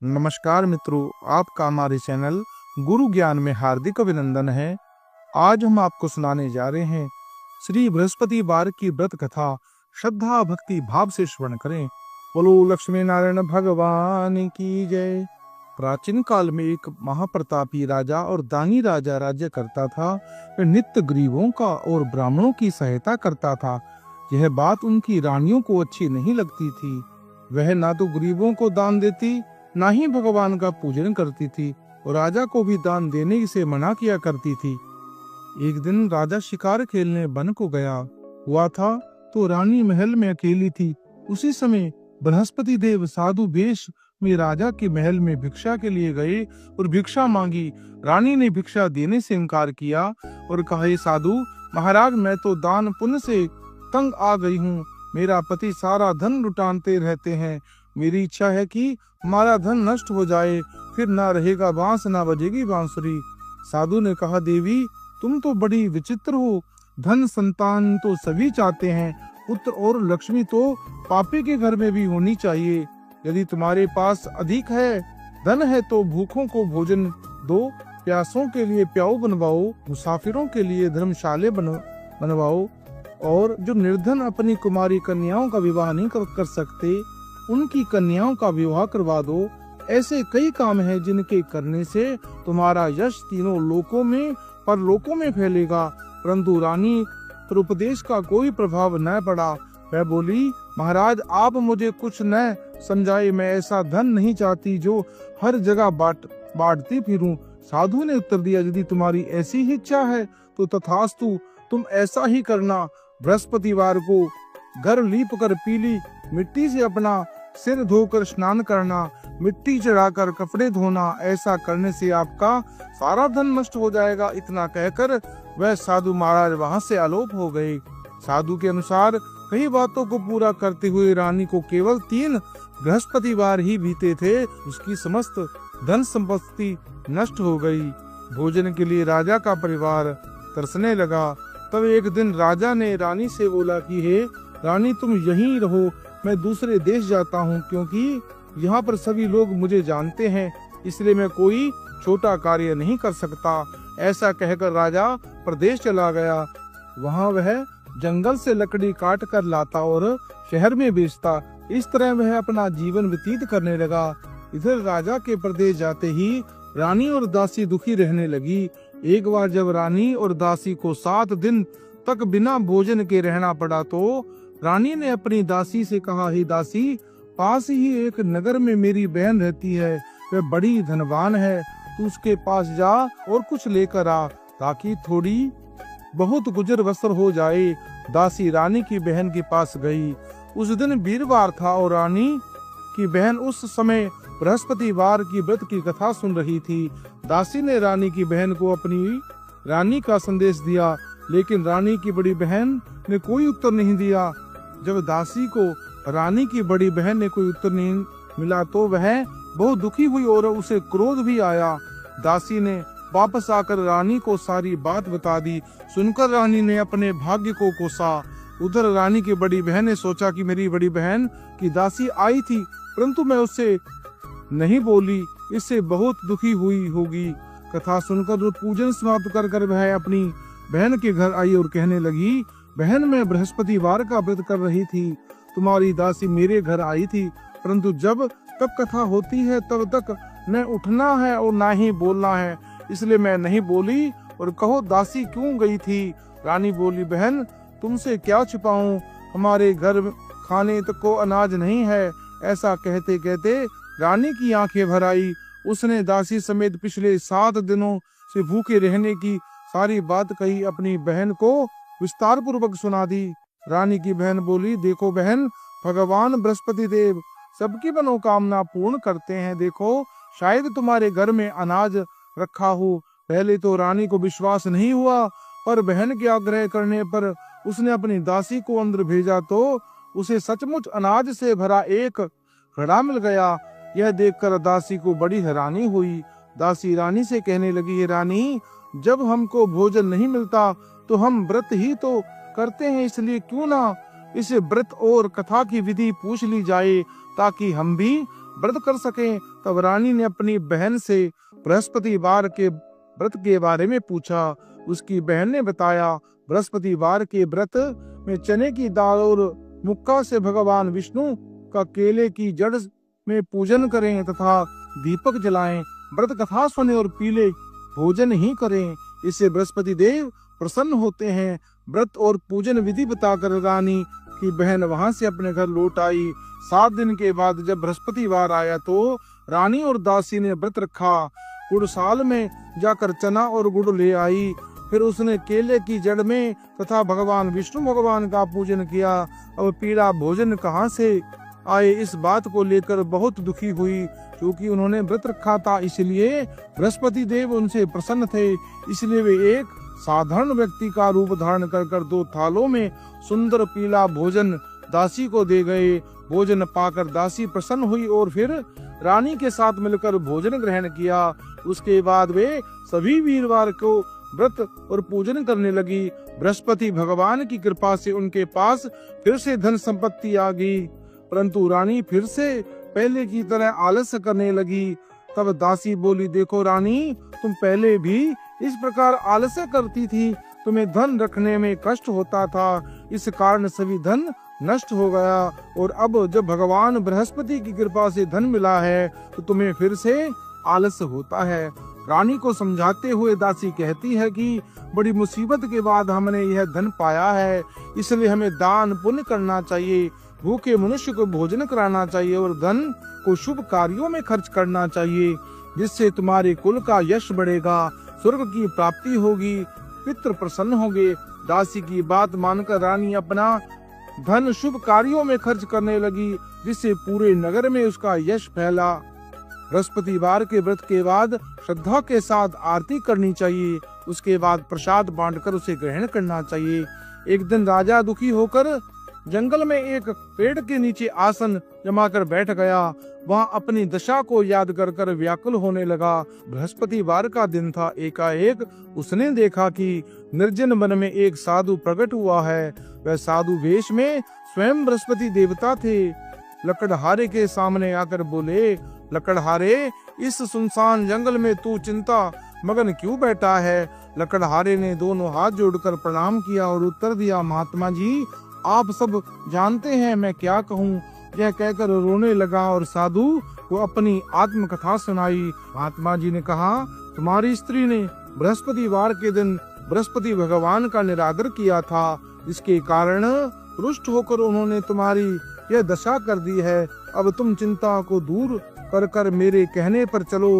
नमस्कार मित्रों, आपका हमारे चैनल गुरु ज्ञान में हार्दिक अभिनंदन है। आज हम आपको सुनाने जा रहे हैं श्री बृहस्पतिवार की व्रत कथा। श्रद्धा भक्ति भाव से श्रवण करें। बोलो लक्ष्मी नारायण भगवान की जय। प्राचीन काल में एक महाप्रतापी राजा और दानी राजा राज्य करता था। वह नित्य गरीबों का और ब्राह्मणों की सहायता करता था। यह बात उनकी रानियों को अच्छी नहीं लगती थी। वह ना तो गरीबों को दान देती, ना ही भगवान का पूजन करती थी और राजा को भी दान देने से मना किया करती थी। एक दिन राजा शिकार खेलने वन को गया हुआ था तो रानी महल में अकेली थी। उसी समय बृहस्पति देव साधु वेश में राजा के महल में भिक्षा के लिए गए और भिक्षा मांगी। रानी ने भिक्षा देने से इनकार किया और कहा, हे साधु महाराज, मैं तो दान पुण्य से तंग आ गई हूँ। मेरा पति सारा धन लुटाते रहते हैं। मेरी इच्छा है कि हमारा धन नष्ट हो जाए, फिर ना रहेगा बांस ना बजेगी बांसुरी। साधु ने कहा, देवी तुम तो बड़ी विचित्र हो। धन संतान तो सभी चाहते हैं, पुत्र और लक्ष्मी तो पापी के घर में भी होनी चाहिए। यदि तुम्हारे पास अधिक है धन है तो भूखों को भोजन दो, प्यासों के लिए प्याऊ बनवाओ, मुसाफिरों के लिए धर्मशाले बनवाओ और जो निर्धन अपनी कुमारी कन्याओं का विवाह नहीं कर सकते उनकी कन्याओं का विवाह करवा दो। ऐसे कई काम हैं जिनके करने से तुम्हारा यश तीनों लोकों में परलोकों में फैलेगा। परंतु रानी पर उपदेश का कोई प्रभाव न पड़ा। वह बोली, महाराज आप मुझे कुछ न समझाए, मैं ऐसा धन नहीं चाहती जो हर जगह बांटती फिरूं। साधु ने उत्तर दिया, यदि तुम्हारी ऐसी ही इच्छा है तो तथास्तु, तुम ऐसा ही करना। बृहस्पतिवार को घर लीप कर पीली मिट्टी से अपना सिर धोकर स्नान करना, मिट्टी चढ़ाकर कपड़े धोना। ऐसा करने से आपका सारा धन नष्ट हो जाएगा। इतना कहकर वह साधु महाराज वहां से आलोप हो गए। साधु के अनुसार कई बातों को पूरा करते हुए रानी को केवल 3 बृहस्पतिवार ही बीते थे। उसकी समस्त धन संपत्ति नष्ट हो गई। भोजन के लिए राजा का परिवार तरसने लगा। तब एक दिन राजा ने रानी से बोला कि हे रानी, तुम यहीं रहो, मैं दूसरे देश जाता हूँ, क्योंकि यहाँ पर सभी लोग मुझे जानते हैं, इसलिए मैं कोई छोटा कार्य नहीं कर सकता। ऐसा कहकर राजा प्रदेश चला गया। वहाँ वह जंगल से लकड़ी काट कर लाता और शहर में बेचता। इस तरह वह अपना जीवन व्यतीत करने लगा। इधर राजा के प्रदेश जाते ही रानी और दासी दुखी रहने लगी। एक बार जब रानी और दासी को 7 दिन तक बिना भोजन के रहना पड़ा तो रानी ने अपनी दासी से कहा, हे दासी, पास ही एक नगर में मेरी बहन रहती है, वह बड़ी धनवान है, तू उसके पास जा और कुछ लेकर आ, ताकि थोड़ी बहुत गुजर बसर हो जाए। दासी रानी की बहन के पास गई। उस दिन वीरवार था और रानी की बहन उस समय बृहस्पतिवार की व्रत की कथा सुन रही थी। दासी ने रानी की बहन को अपनी रानी का संदेश दिया, लेकिन रानी की बड़ी बहन ने कोई उत्तर नहीं दिया। जब दासी को रानी की बड़ी बहन ने कोई उत्तर नहीं मिला तो वह बहुत दुखी हुई और उसे क्रोध भी आया। दासी ने वापस आकर रानी को सारी बात बता दी। सुनकर रानी ने अपने भाग्य को कोसा। उधर रानी की बड़ी बहन ने सोचा कि मेरी बड़ी बहन की दासी आई थी, परंतु मैं उससे नहीं बोली, इससे बहुत दुखी हुई होगी। कथा सुनकर पूजन समाप्त कर वह अपनी बहन के घर आई और कहने लगी, बहन, मैं बृहस्पतिवार का व्रत कर रही थी, तुम्हारी दासी मेरे घर आई थी, परंतु जब तक कथा होती है तब तक न उठना है और ना ही बोलना है, इसलिए मैं नहीं बोली। और कहो दासी क्यों गई थी? रानी बोली, बहन तुमसे क्या छिपाऊं, हमारे घर खाने तक को अनाज नहीं है। ऐसा कहते कहते रानी की आंखें भर आई। उसने दासी समेत पिछले 7 दिनों से भूखे रहने की सारी बात कही, अपनी बहन को विस्तार पूर्वक सुना दी। रानी की बहन बोली, देखो बहन, भगवान बृहस्पति देव सबकी मनोकामना पूर्ण करते हैं। देखो शायद तुम्हारे घर में अनाज रखा हो। पहले तो रानी को विश्वास नहीं हुआ, पर बहन के आग्रह करने पर उसने अपनी दासी को अंदर भेजा तो उसे सचमुच अनाज से भरा एक घड़ा मिल गया। यह देखकर दासी को बड़ी हैरानी हुई। दासी रानी से कहने लगी, रानी, जब हमको भोजन नहीं मिलता तो हम व्रत ही तो करते हैं, इसलिए क्यों ना इस व्रत और कथा की विधि पूछ ली जाए, ताकि हम भी व्रत कर सके। तब रानी ने अपनी बहन से बृहस्पतिवार के व्रत के बारे में पूछा। उसकी बहन ने बताया, बृहस्पतिवार के व्रत में चने की दाल और मुक्का से भगवान विष्णु का केले की जड़ में पूजन करें तथा दीपक जलाएं। व्रत कथा सुने और पीले भोजन ही करें, इससे बृहस्पति देव प्रसन्न होते हैं। व्रत और पूजन विधि बताकर रानी की बहन वहां से अपने घर लौट आई। 7 दिन के बाद जब बृहस्पतिवार आया तो रानी और दासी ने व्रत रखा। गुड़साल में जाकर चना और गुड़ ले आई। फिर उसने केले की जड़ में तथा भगवान विष्णु भगवान का पूजन किया। अब पीला भोजन कहाँ से आए, इस बात को लेकर बहुत दुखी हुई, क्योंकि उन्होंने व्रत रखा था। इसलिए बृहस्पति देव उनसे प्रसन्न थे। इसलिए वे एक साधारण व्यक्ति का रूप धारण कर 2 थालों में सुंदर पीला भोजन दासी को दे गए। भोजन पाकर दासी प्रसन्न हुई और फिर रानी के साथ मिलकर भोजन ग्रहण किया। उसके बाद वे सभी वीरवार को व्रत और पूजन करने लगी। बृहस्पति भगवान की कृपा से उनके पास फिर से धन संपत्ति आ गई, परंतु रानी फिर से पहले की तरह आलस्य करने लगी। तब दासी बोली, देखो रानी, तुम पहले भी इस प्रकार आलस्य करती थी, तुम्हें धन रखने में कष्ट होता था, इस कारण सभी धन नष्ट हो गया, और अब जब भगवान बृहस्पति की कृपा से धन मिला है तो तुम्हें फिर से आलस्य होता है। रानी को समझाते हुए दासी कहती है कि बड़ी मुसीबत के बाद हमने यह धन पाया है, इसलिए हमें दान पुण्य करना चाहिए, भूखे मनुष्य को भोजन कराना चाहिए और धन को शुभ कार्यों में खर्च करना चाहिए, जिससे तुम्हारे कुल का यश बढ़ेगा, स्वर्ग की प्राप्ति होगी, पितृ प्रसन्न होंगे। दासी की बात मानकर रानी अपना धन शुभ कार्यों में खर्च करने लगी, जिससे पूरे नगर में उसका यश फैला। बृहस्पतिवार के व्रत के बाद श्रद्धा के साथ आरती करनी चाहिए। उसके बाद प्रसाद बांटकर उसे ग्रहण करना चाहिए। एक दिन राजा दुखी होकर जंगल में एक पेड़ के नीचे आसन जमाकर बैठ गया। वहां अपनी दशा को याद कर व्याकुल होने लगा। बृहस्पतिवार का दिन था। एकाएक उसने देखा कि निर्जन वन में एक साधु प्रकट हुआ है। वह साधु वेश में स्वयं बृहस्पति देवता थे। लकड़हारे के सामने आकर बोले, लकड़हारे, इस सुनसान जंगल में तू चिंता मगन क्यों बैठा है? लकड़हारे ने दोनों हाथ जोड़कर प्रणाम किया और उत्तर दिया, महात्मा जी, आप सब जानते हैं मैं क्या कहूँ। यह कहकर रोने लगा और साधु को अपनी आत्मकथा सुनाई। महात्मा जी ने कहा, तुम्हारी स्त्री ने बृहस्पतिवार के दिन बृहस्पति भगवान का निरादर किया था, इसके कारण रुष्ट होकर उन्होंने तुम्हारी यह दशा कर दी है। अब तुम चिंता को दूर कर मेरे कहने पर चलो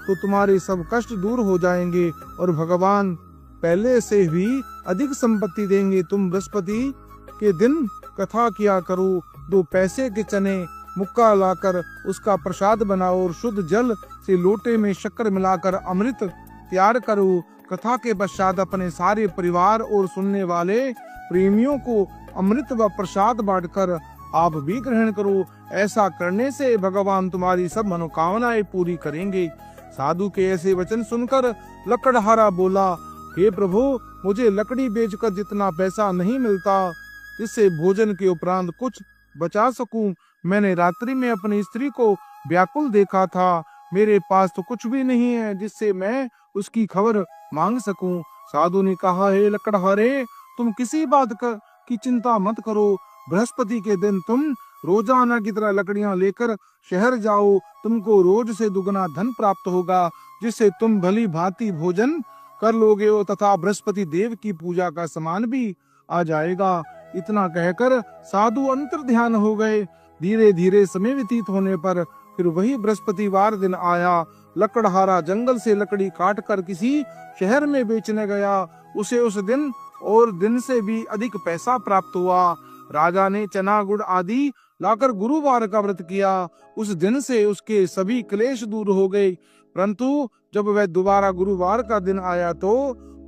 तो तुम्हारे सब कष्ट दूर हो जाएंगे और भगवान पहले से भी अधिक संपत्ति देंगे। तुम बृहस्पति के दिन कथा किया करो। 2 पैसे के चने मुक्का लाकर उसका प्रसाद बनाओ और शुद्ध जल से लोटे में शक्कर मिलाकर अमृत तैयार करो। कथा के पश्चात अपने सारे परिवार और सुनने वाले प्रेमियों को अमृत व प्रसाद बांटकर आप भी ग्रहण करो। ऐसा करने से भगवान तुम्हारी सब मनोकामनाएं पूरी करेंगे। साधु के ऐसे वचन सुनकर लकड़हारा बोला, हे प्रभु, मुझे लकड़ी बेचकर जितना पैसा नहीं मिलता जिससे भोजन के उपरांत कुछ बचा सकूं, मैंने रात्रि में अपनी स्त्री को व्याकुल देखा था। मेरे पास तो कुछ भी नहीं है जिससे मैं उसकी खबर मांग सकूं। साधु ने कहा, हे लकड़हारे, तुम किसी बात की चिंता मत करो। बृहस्पति के दिन तुम रोजाना की तरह लकड़ियां लेकर शहर जाओ। तुमको रोज से दुगना धन प्राप्त होगा, जिससे तुम भली भांति भोजन कर लोगे तथा बृहस्पति देव की पूजा का सामान भी आ जाएगा। इतना कहकर साधु अंतर ध्यान हो गए। धीरे धीरे समय व्यतीत होने पर फिर वही बृहस्पतिवार दिन आया। लकड़हारा जंगल से लकड़ी काट कर किसी शहर में बेचने गया। उसे उस दिन और दिन से भी अधिक पैसा प्राप्त हुआ। राजा ने चना गुड़ आदि लाकर गुरुवार का व्रत किया। उस दिन से उसके सभी क्लेश दूर हो गए। परंतु जब वह दोबारा गुरुवार का दिन आया तो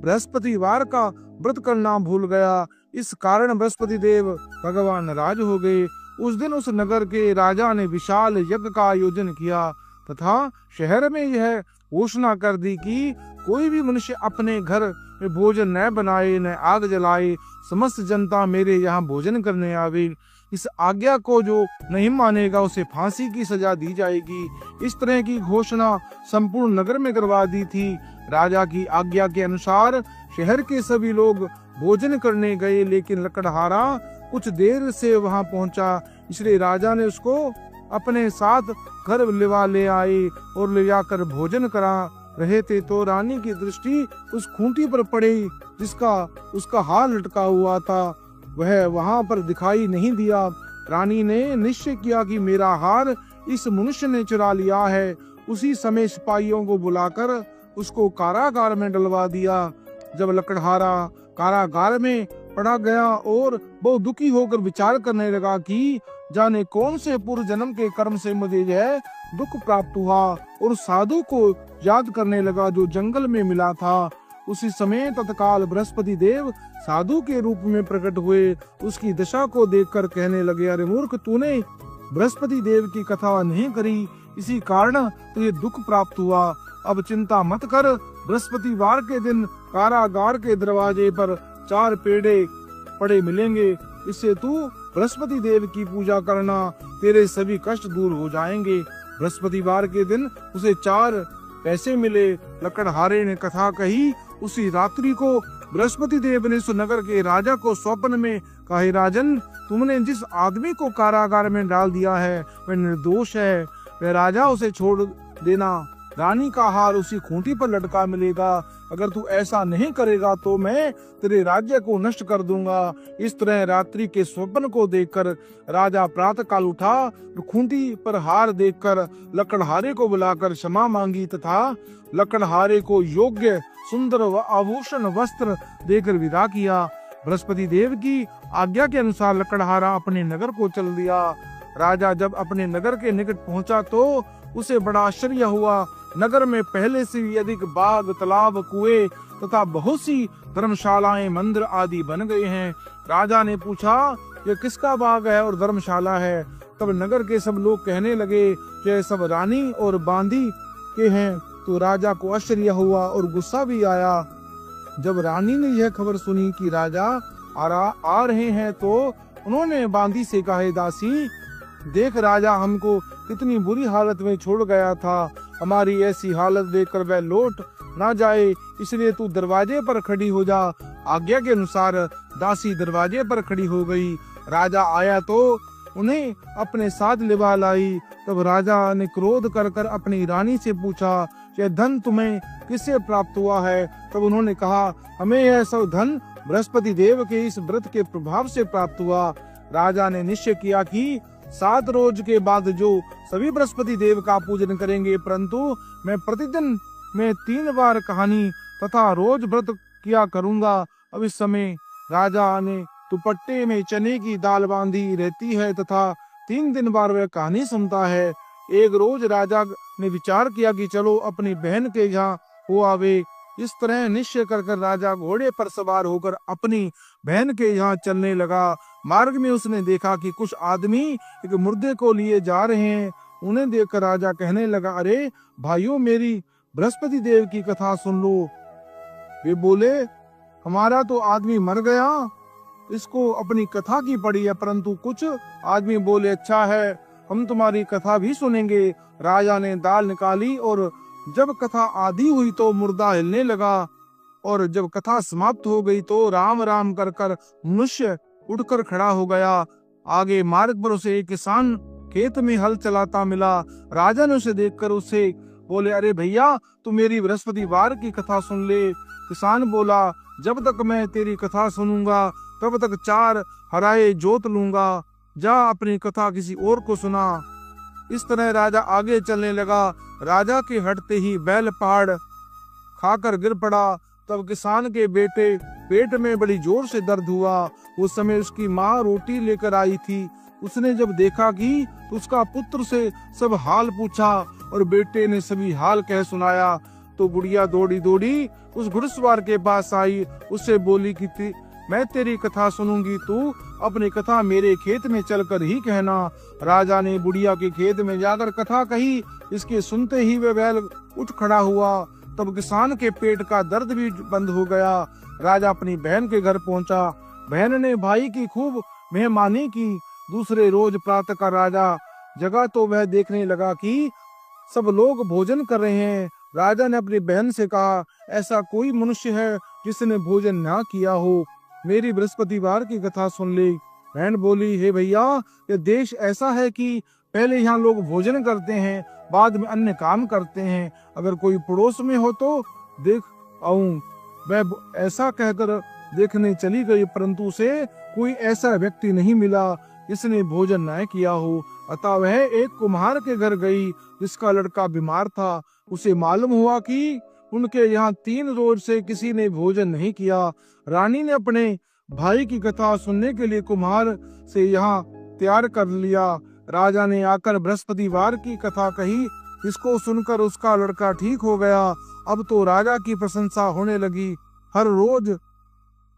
बृहस्पतिवार का व्रत करना भूल गया। इस कारण बृहस्पति देव भगवान नाराज हो गए। उस दिन उस नगर के राजा ने विशाल यज्ञ का आयोजन किया तथा शहर में यह घोषणा कर दी कि कोई भी मनुष्य अपने घर में भोजन न बनाए न आग जलाए। समस्त जनता मेरे यहाँ भोजन करने आवे। इस आज्ञा को जो नहीं मानेगा उसे फांसी की सजा दी जाएगी। इस तरह की घोषणा संपूर्ण नगर में करवा दी थी। राजा की आज्ञा के अनुसार शहर के सभी लोग भोजन करने गए, लेकिन लकड़हारा कुछ देर से वहां पहुंचा, इसलिए राजा ने उसको अपने साथ घर ले आए और ले जाकर भोजन करा रहे थे तो रानी की दृष्टि उस खूंटी पर पड़ी जिसका उसका हार लटका हुआ था। वह वहां पर दिखाई नहीं दिया। रानी ने निश्चय किया कि मेरा हार इस मनुष्य ने चुरा लिया है। उसी समय सिपाहियों को बुलाकर उसको कारागार में डलवा दिया। जब लकड़हारा कारागार में पड़ा गया और बहुत दुखी होकर विचार करने लगा कि जाने कौन से पूर्व जन्म के कर्म से मुझे यह दुख प्राप्त हुआ, और साधु को याद करने लगा जो जंगल में मिला था। उसी समय तत्काल बृहस्पति देव साधु के रूप में प्रकट हुए। उसकी दशा को देखकर कहने लगे, अरे मूर्ख, तूने बृहस्पति देव की कथा नहीं करी, इसी कारण तुझे दुख प्राप्त हुआ। अब चिंता मत कर, बृहस्पतिवार के दिन कारागार के दरवाजे पर 4 पेड़े पड़े मिलेंगे। इससे तू बृहस्पति देव की पूजा करना, तेरे सभी कष्ट दूर हो जाएंगे। बृहस्पतिवार के दिन उसे 4 पैसे मिले। लकड़हारे ने कथा कही। उसी रात्रि को बृहस्पति देव ने सुनगर के राजा को स्वप्न में कहा, राजन, तुमने जिस आदमी को कारागार में डाल दिया है वह निर्दोष है, वह राजा उसे छोड़ देना। रानी का हार उसी खूंटी पर लटका मिलेगा। अगर तू ऐसा नहीं करेगा तो मैं तेरे राज्य को नष्ट कर दूंगा। इस तरह रात्रि के स्वप्न को देखकर राजा प्रातः काल उठा, खूंटी पर हार देखकर लकड़हारे को बुलाकर क्षमा मांगी तथा लकड़हारे को योग्य सुंदर व आभूषण वस्त्र देकर विदा किया। बृहस्पति देव की आज्ञा के अनुसार लकड़हारा अपने नगर को चल दिया। राजा जब अपने नगर के निकट पहुंचा तो उसे बड़ा आश्चर्य हुआ। नगर में पहले से भी अधिक बाग, तालाब, कुएं तथा बहुत सी धर्मशालाएं, मंदिर आदि बन गए हैं। राजा ने पूछा, यह किसका बाग है और धर्मशाला है? तब नगर के सब लोग कहने लगे कि यह सब रानी और बांदी के हैं। तो राजा को आश्चर्य हुआ और गुस्सा भी आया। जब रानी ने यह खबर सुनी कि राजा आ रहे हैं तो उन्होंने बांदी से कहा, दासी, देख, राजा हमको कितनी बुरी हालत में छोड़ गया था। हमारी ऐसी हालत देखकर वह लौट ना जाए, इसलिए तू दरवाजे पर खड़ी हो जा। आज्ञा के अनुसार दासी दरवाजे पर खड़ी हो गई। राजा आया तो उन्हें अपने साथ लिवा लाई। तब राजा ने क्रोध कर अपनी रानी से पूछा, यह धन तुम्हें किससे प्राप्त हुआ है? तब उन्होंने कहा, हमें यह सब धन बृहस्पति देव के इस व्रत के प्रभाव से प्राप्त हुआ। राजा ने निश्चय किया कि 7 रोज के बाद जो सभी बृहस्पति देव का पूजन करेंगे, परंतु मैं प्रतिदिन में 3 बार कहानी तथा रोज व्रत किया करूंगा। अब इस समय राजा ने दुपट्टे में चने की दाल बांधी रहती है तथा 3 दिन बार वह कहानी सुनता है। एक रोज राजा ने विचार किया कि चलो अपनी बहन के यहाँ हो आवे। इस तरह निश्चय कर राजा घोड़े पर सवार होकर अपनी बहन के यहाँ चलने लगा। मार्ग में उसने देखा कि कुछ आदमी एक मुर्दे को लिए जा रहे हैं। उन्हें देखकर राजा कहने लगा, अरे भाइयों, मेरी बृहस्पति देव की कथा सुन लो। वे बोले, हमारा तो आदमी मर गया, इसको अपनी कथा की पड़ी है। परंतु कुछ आदमी बोले, अच्छा है, हम तुम्हारी कथा भी सुनेंगे। राजा ने दाल निकाली और जब कथा आधी हुई तो मुर्दा हिलने लगा, और जब कथा समाप्त हो गई तो राम राम कर मनुष्य उठकर खड़ा हो गया। आगे मार्ग पर उसे एक किसान खेत में हल चलाता मिला। राजा ने उसे देखकर उसे बोले, अरे भैया, तू मेरी बृहस्पतिवार की कथा सुन ले। किसान बोला, जब तक मैं तेरी कथा सुनूंगा तब तक 4 हराए जोत लूंगा। जा अपनी कथा किसी और को सुना। इस तरह राजा आगे चलने लगा। राजा के हटते ही बैल पहाड़ खाकर गिर पड़ा। तब किसान के बेटे पेट में बड़ी जोर से दर्द हुआ। उस समय उसकी माँ रोटी लेकर आई थी। उसने जब देखा कि उसका पुत्र से सब हाल पूछा और बेटे ने सभी हाल कह सुनाया, तो बुढ़िया दौड़ी दौड़ी उस घुड़सवार के पास आई। उससे बोली कि मैं तेरी कथा सुनूंगी, तू अपनी कथा मेरे खेत में चलकर ही कहना। राजा ने बुढ़िया के खेत में जाकर कथा कही। इसके सुनते ही वह बैल उठ खड़ा हुआ। तब किसान के पेट का दर्द भी बंद हो गया। राजा अपनी बहन के घर पहुंचा। बहन ने भाई की खूब मेहमानी की। दूसरे रोज प्रातः का राजा जगा तो वह देखने लगा कि सब लोग भोजन कर रहे हैं। राजा ने अपनी बहन से कहा, ऐसा कोई मनुष्य है जिसने भोजन ना किया हो? मेरी बृहस्पतिवार की कथा सुन ले। बहन बोली, हे भैया, ये देश ऐसा है कि पहले यहाँ लोग भोजन करते हैं, बाद में अन्य काम करते हैं। अगर कोई पड़ोस में हो तो देख आऊं। वह ऐसा कहकर देखने चली गई, परंतु उसे कोई ऐसा व्यक्ति नहीं मिला जिसने भोजन न किया हो। अतः वह एक कुम्हार के घर गई जिसका लड़का बीमार था। उसे मालूम हुआ कि उनके यहाँ 3 रोज से किसी ने भोजन नहीं किया। रानी ने अपने भाई की कथा सुनने के लिए कुम्हार से यहाँ तैयार कर लिया। राजा ने आकर बृहस्पतिवार की कथा कही, इसको सुनकर उसका लड़का ठीक हो गया। अब तो राजा की प्रशंसा होने लगी। हर रोज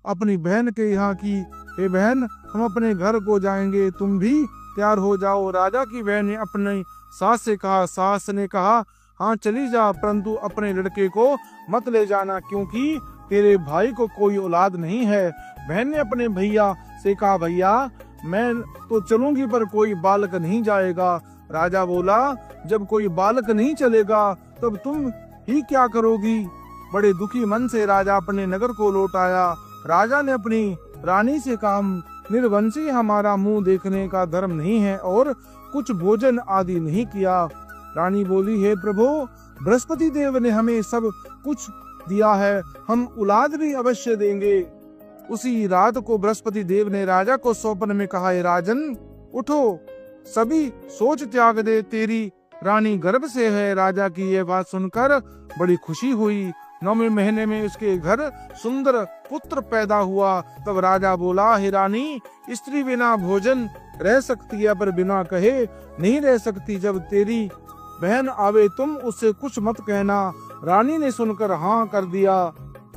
अपनी बहन के यहाँ की, हे बहन, हम अपने घर को जाएंगे, तुम भी तैयार हो जाओ। राजा की बहन ने अपनी सास से कहा। सास ने कहा, हाँ चली जा, परंतु अपने लड़के को मत ले जाना, क्योंकि तेरे भाई को कोई औलाद नहीं है। बहन ने अपने भैया से कहा, भैया मैं तो चलूंगी पर कोई बालक नहीं जाएगा। राजा बोला, जब कोई बालक नहीं चलेगा तब तुम ही क्या करोगी? बड़े दुखी मन से राजा अपने नगर को लौट आया। राजा ने अपनी रानी से कहा, निर्वंशी हमारा मुंह देखने का धर्म नहीं है और कुछ भोजन आदि नहीं किया। रानी बोली, हे प्रभु, बृहस्पति देव ने हमें सब कुछ दिया है, हम औलाद भी अवश्य देंगे। उसी रात को बृहस्पति देव ने राजा को स्वप्न में कहा, हे राजन, उठो, सभी सोच त्याग दे, तेरी रानी गर्भ से है। राजा की यह बात सुनकर बड़ी खुशी हुई। 9वें महीने में उसके घर सुंदर पुत्र पैदा हुआ। तब राजा बोला, हे रानी, स्त्री बिना भोजन रह सकती है पर बिना कहे नहीं रह सकती। जब तेरी बहन आवे तुम उससे कुछ मत कहना। रानी ने सुनकर हाँ कर दिया।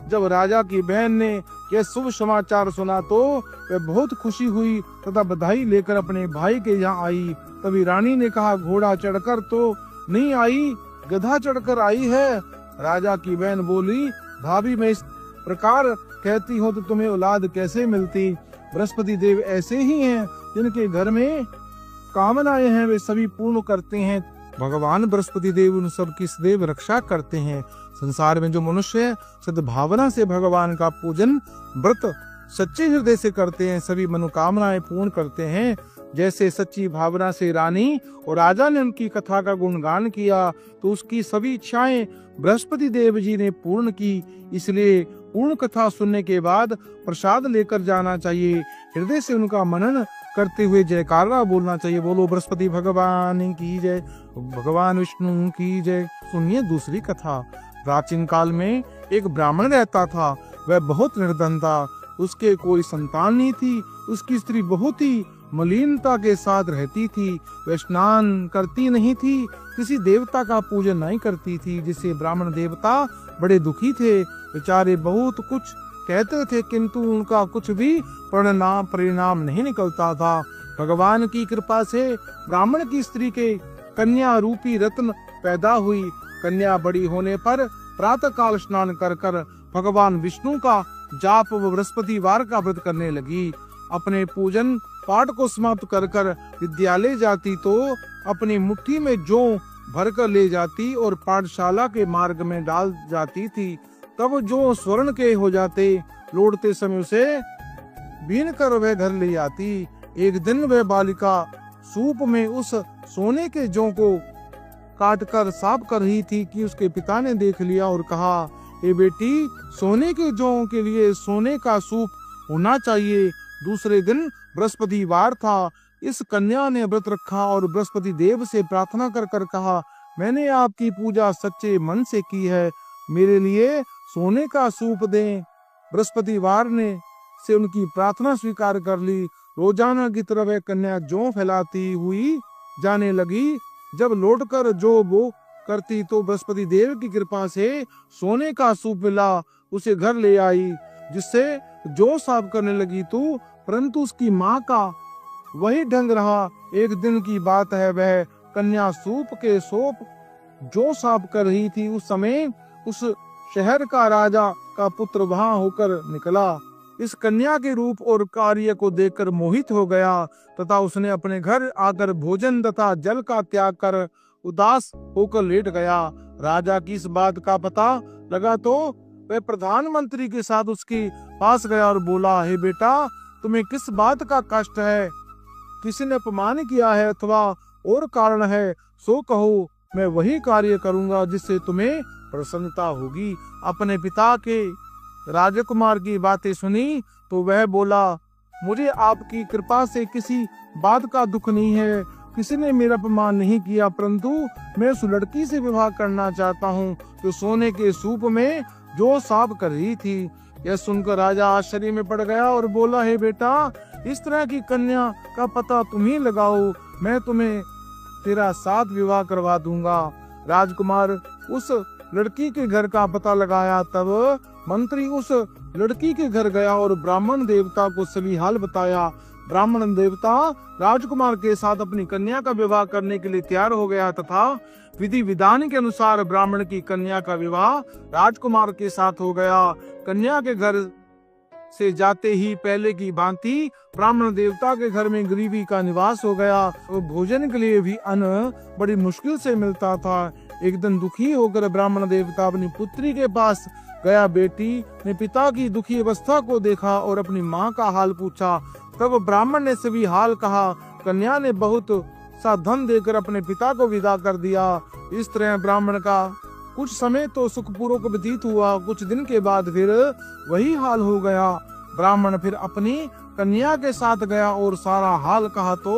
जब राजा की बहन ने यह शुभ समाचार सुना तो वह बहुत खुशी हुई तथा बधाई लेकर अपने भाई के यहाँ आई। तभी रानी ने कहा, घोड़ा चढ़कर तो नहीं आई, गधा चढ़कर आई है। राजा की बहन बोली, भाभी, मैं इस प्रकार कहती हूँ तो तुम्हें औलाद कैसे मिलती? बृहस्पति देव ऐसे ही हैं, जिनके घर में कामनाएं हैं वे सभी पूर्ण करते हैं। भगवान बृहस्पति देव उन सब की सदैव रक्षा करते हैं। संसार में जो मनुष्य सद्भावना से भगवान का पूजन व्रत सच्चे हृदय से करते हैं, सभी मनोकामनाएं पूर्ण करते हैं। जैसे सच्ची भावना से रानी और राजा ने उनकी कथा का गुणगान किया तो उसकी सभी इच्छाएं बृहस्पति देव जी ने पूर्ण की। इसलिए पूर्ण कथा सुनने के बाद प्रसाद लेकर जाना चाहिए। हृदय से उनका मनन करते हुए जयकारा बोलना चाहिए। बोलो बृहस्पति भगवान की जय, भगवान विष्णु की जय। सुनिए दूसरी कथा। प्राचीन काल में एक ब्राह्मण रहता था। वह बहुत निर्धन था, उसके कोई संतान नहीं थी। उसकी स्त्री बहुत ही मलिनता के साथ रहती थी। वह स्नान करती नहीं थी, किसी देवता का पूजन नहीं करती थी, जिससे ब्राह्मण देवता बड़े दुखी थे। बेचारे बहुत कुछ कहते थे किंतु उनका कुछ भी परिणाम नहीं निकलता था। भगवान की कृपा से ब्राह्मण की स्त्री के कन्या रूपी रत्न पैदा हुई। कन्या बड़ी होने पर प्रातः काल स्नान कर कर भगवान विष्णु का जाप व बृहस्पतिवार का व्रत करने लगी। अपने पूजन पाठ को समाप्त कर कर विद्यालय जाती तो अपनी मुट्ठी में जौ भरकर ले जाती और पाठशाला के मार्ग में डाल जाती थी। तब जो स्वर्ण के हो जाते, लौटते समय उसे बीन कर वह घर ले आती। एक दिन वह बालिका सूप में उस सोने के जौ को काट कर साफ कर रही थी कि उसके पिता ने देख लिया और कहा, ए बेटी, सोने के जौ के लिए सोने का सूप होना चाहिए। दूसरे दिन बृहस्पतिवार था। इस कन्या ने व्रत रखा और बृहस्पति देव से प्रार्थना कर कर कहा, मैंने आपकी पूजा सच्चे मन से की है, मेरे लिए सोने का सूप दें। बृहस्पतिवार ने से उनकी प्रार्थना स्वीकार कर ली। रोजाना की तरह वह कन्या जौ फैलाती हुई जाने लगी। जब लौटकर जो वो करती तो बृहस्पति देव की कृपा से सोने का सूप मिला। उसे घर ले आई, जिससे जौ साफ करने लगी तो परंतु उसकी माँ का वही ढंग रहा। एक दिन की बात है, वह कन्या सूप के सोप जो साफ कर रही थी। उस समय उस शहर का राजा का पुत्र वहां होकर निकला। इस कन्या के रूप और कार्य को देखकर मोहित हो गया तथा उसने अपने घर आकर भोजन तथा जल का त्याग कर उदास होकर लेट गया। राजा की इस बात का पता लगा तो वह प्रधानमंत्री के साथ उसके पास गया और बोला, हे बेटा, तुम्हें किस बात का कष्ट है? किसी ने अपमान किया है अथवा और कारण है? सो कहो, मैं वही कार्य करूंगा जिससे तुम्हें प्रसन्नता होगी। अपने पिता के राजकुमार की बातें सुनी तो वह बोला, मुझे आपकी कृपा से किसी बात का दुख नहीं है। किसी ने मेरा अपमान नहीं किया, परंतु मैं उस लड़की से विवाह करना चाहता हूँ जो सोने के सूप में जो साफ कर रही थी। यह सुनकर राजा आश्चर्य में पड़ गया और बोला, हे बेटा, इस तरह की कन्या का पता तुम ही लगाओ, मैं तुम्हें तेरा साथ विवाह करवा दूंगा। राजकुमार उस लड़की के घर का पता लगाया। तब मंत्री उस लड़की के घर गया और ब्राह्मण देवता को सभी हाल बताया। ब्राह्मण देवता राजकुमार के साथ अपनी कन्या का विवाह करने के लिए तैयार हो गया तथा विधि विधान के अनुसार ब्राह्मण की कन्या का विवाह राजकुमार के साथ हो गया। कन्या के घर से जाते ही पहले की भांति ब्राह्मण देवता के घर में गरीबी का निवास हो गया। तो भोजन के लिए भी अन्न बड़ी मुश्किल से मिलता था। एक दिन दुखी होकर ब्राह्मण देवता अपनी पुत्री के पास गया। बेटी ने पिता की दुखी अवस्था को देखा और अपनी माँ का हाल पूछा। तब ब्राह्मण ने सभी हाल कहा। कन्या ने बहुत सा धन देकर अपने पिता को विदा कर दिया। इस तरह ब्राह्मण का कुछ समय तो सुखपूर्वक व्यतीत हुआ। कुछ दिन के बाद फिर वही हाल हो गया। ब्राह्मण फिर अपनी कन्या के साथ गया और सारा हाल कहा तो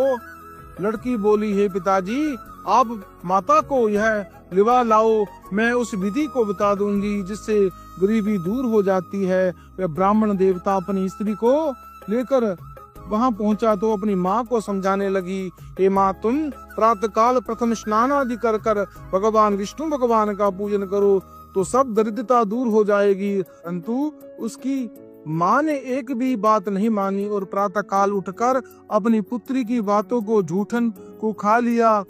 लड़की बोली, हे पिताजी, आप माता को यह लिवा लाओ, मैं उस विधि को बता दूंगी जिससे गरीबी दूर हो जाती है। वह ब्राह्मण देवता अपनी स्त्री को लेकर वहां पहुंचा तो अपनी माँ को समझाने लगी, हे माँ, तुम प्रातः काल प्रथम स्नान आदि कर कर भगवान विष्णु भगवान का पूजन करो तो सब दरिद्रता दूर हो जाएगी। परंतु उसकी माँ ने एक भी बात नहीं मानी और प्रातः काल उठकर अपनी पुत्री की बातों को झूठन को खा लिया।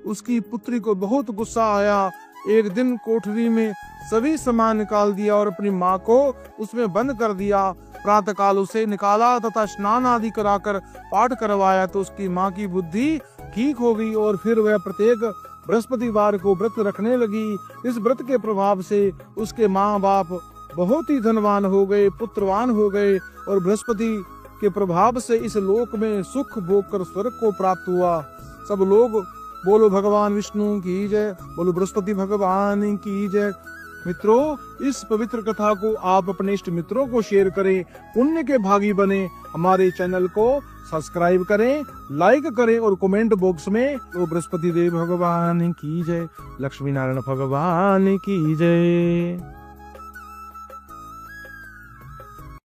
उसकी पुत्री को बहुत गुस्सा आया। एक दिन कोठरी में सभी सामान निकाल दिया और अपनी माँ को उसमें बंद कर दिया। प्रातः काल उसे निकाला तथा स्नान आदि कराकर पाठ करवाया तो उसकी माँ की बुद्धि ठीक हो गई और फिर वह प्रत्येक बृहस्पतिवार को व्रत रखने लगी। इस व्रत के प्रभाव से उसके माँ बाप बहुत ही धनवान हो गए, पुत्रवान हो गए और बृहस्पति के प्रभाव से इस लोक में सुख भोग कर स्वर्ग को प्राप्त हुआ। सब लोग बोलो भगवान विष्णु की जय, बोलो बृहस्पति भगवान की जय। मित्रों, इस पवित्र कथा को आप अपने इष्ट मित्रों को शेयर करें, पुण्य के भागी बने। हमारे चैनल को सब्सक्राइब करें, लाइक करें और कमेंट बॉक्स में तो बृहस्पति देव भगवान की जय, लक्ष्मी नारायण भगवान की जय।